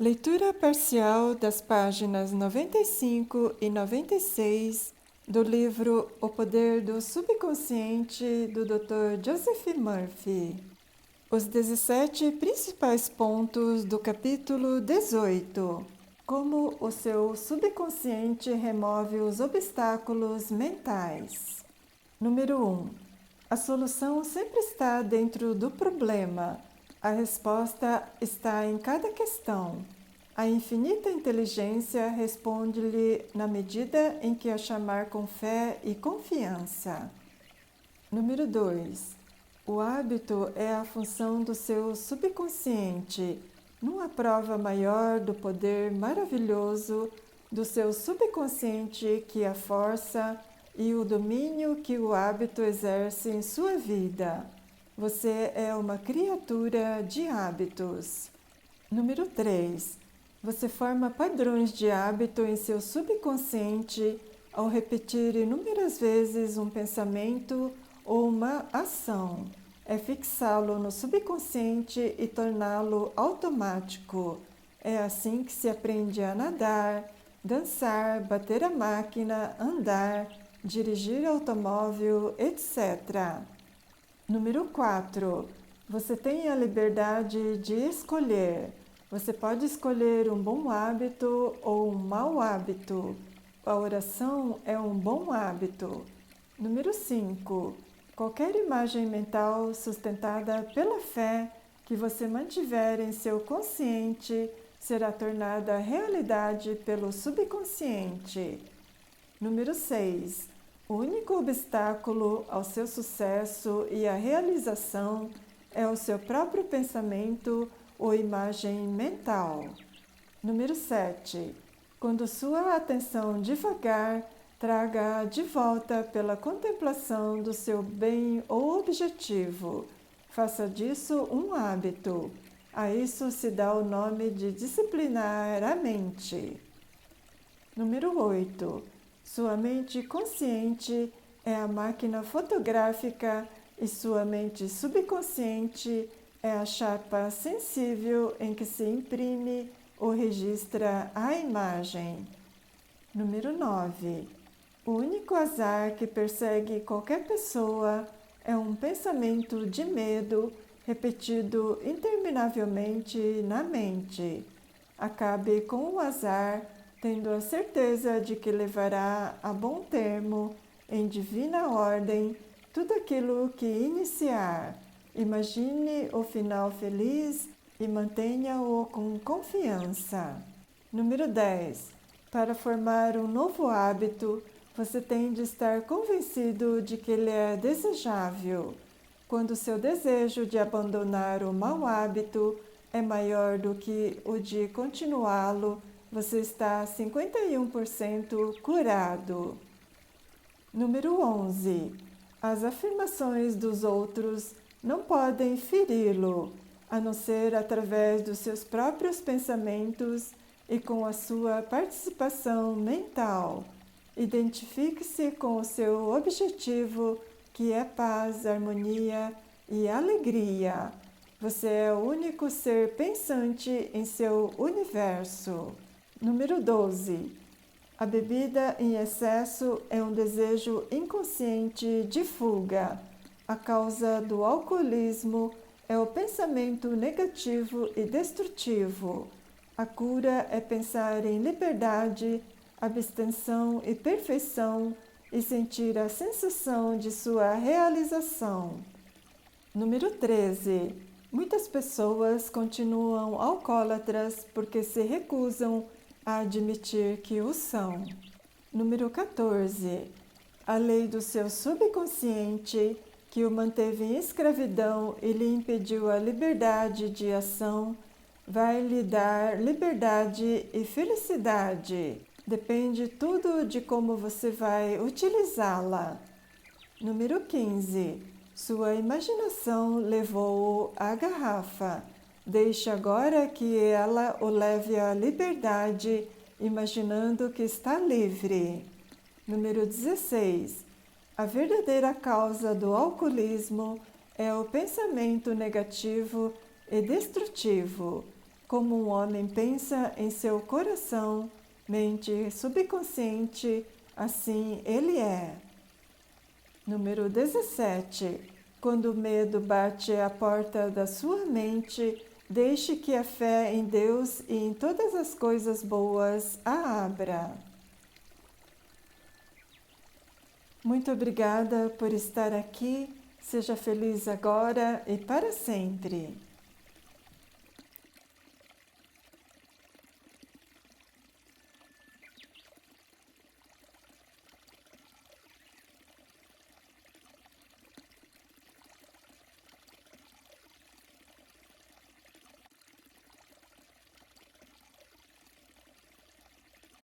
Leitura parcial das páginas 95 e 96 do livro O Poder do Subconsciente, do Dr. Joseph Murphy. Os 17 principais pontos do capítulo 18. Como o seu subconsciente remove os obstáculos mentais. Número 1. A solução sempre está dentro do problema. A resposta está em cada questão. A infinita inteligência responde-lhe na medida em que a chamar com fé e confiança. Número 2. O hábito é a função do seu subconsciente, numa prova maior do poder maravilhoso do seu subconsciente que a força e o domínio que o hábito exerce em sua vida. Você é uma criatura de hábitos. Número 3. Você forma padrões de hábito em seu subconsciente ao repetir inúmeras vezes um pensamento ou uma ação. É fixá-lo no subconsciente e torná-lo automático. É assim que se aprende a nadar, dançar, bater a máquina, andar, dirigir automóvel, etc. Número 4. Você tem a liberdade de escolher. Você pode escolher um bom hábito ou um mau hábito. A oração é um bom hábito. Número 5. Qualquer imagem mental sustentada pela fé que você mantiver em seu consciente será tornada realidade pelo subconsciente. Número 6. O único obstáculo ao seu sucesso e à realização é o seu próprio pensamento ou imagem mental. Número 7. Quando sua atenção devagar traga de volta pela contemplação do seu bem ou objetivo. Faça disso um hábito. A isso se dá o nome de disciplinar a mente. Número 8. Sua mente consciente é a máquina fotográfica e sua mente subconsciente é a chapa sensível em que se imprime ou registra a imagem. Número 9. O único azar que persegue qualquer pessoa é um pensamento de medo repetido interminavelmente na mente. Acabe com o azar, tendo a certeza de que levará a bom termo, em divina ordem, tudo aquilo que iniciar. Imagine o final feliz e mantenha-o com confiança. Número 10. Para formar um novo hábito, você tem de estar convencido de que ele é desejável. Quando seu desejo de abandonar o mau hábito é maior do que o de continuá-lo, você está 51% curado. Número 11. As afirmações dos outros não podem feri-lo, a não ser através dos seus próprios pensamentos e com a sua participação mental. Identifique-se com o seu objetivo, que é paz, harmonia e alegria. Você é o único ser pensante em seu universo. Número 12. A bebida em excesso é um desejo inconsciente de fuga. A causa do alcoolismo é o pensamento negativo e destrutivo. A cura é pensar em liberdade, abstenção e perfeição e sentir a sensação de sua realização. Número 13. Muitas pessoas continuam alcoólatras porque se recusam a admitir que o são. Número 14. A lei do seu subconsciente, que o manteve em escravidão e lhe impediu a liberdade de ação, vai lhe dar liberdade e felicidade. Depende tudo de como você vai utilizá-la. Número 15. Sua imaginação levou-o à garrafa. Deixe agora que ela o leve à liberdade, imaginando que está livre. Número 16. A verdadeira causa do alcoolismo é o pensamento negativo e destrutivo. Como um homem pensa em seu coração, mente subconsciente, assim ele é. Número 17. Quando o medo bate à porta da sua mente, deixe que a fé em Deus e em todas as coisas boas a abra. Muito obrigada por estar aqui. Seja feliz agora e para sempre.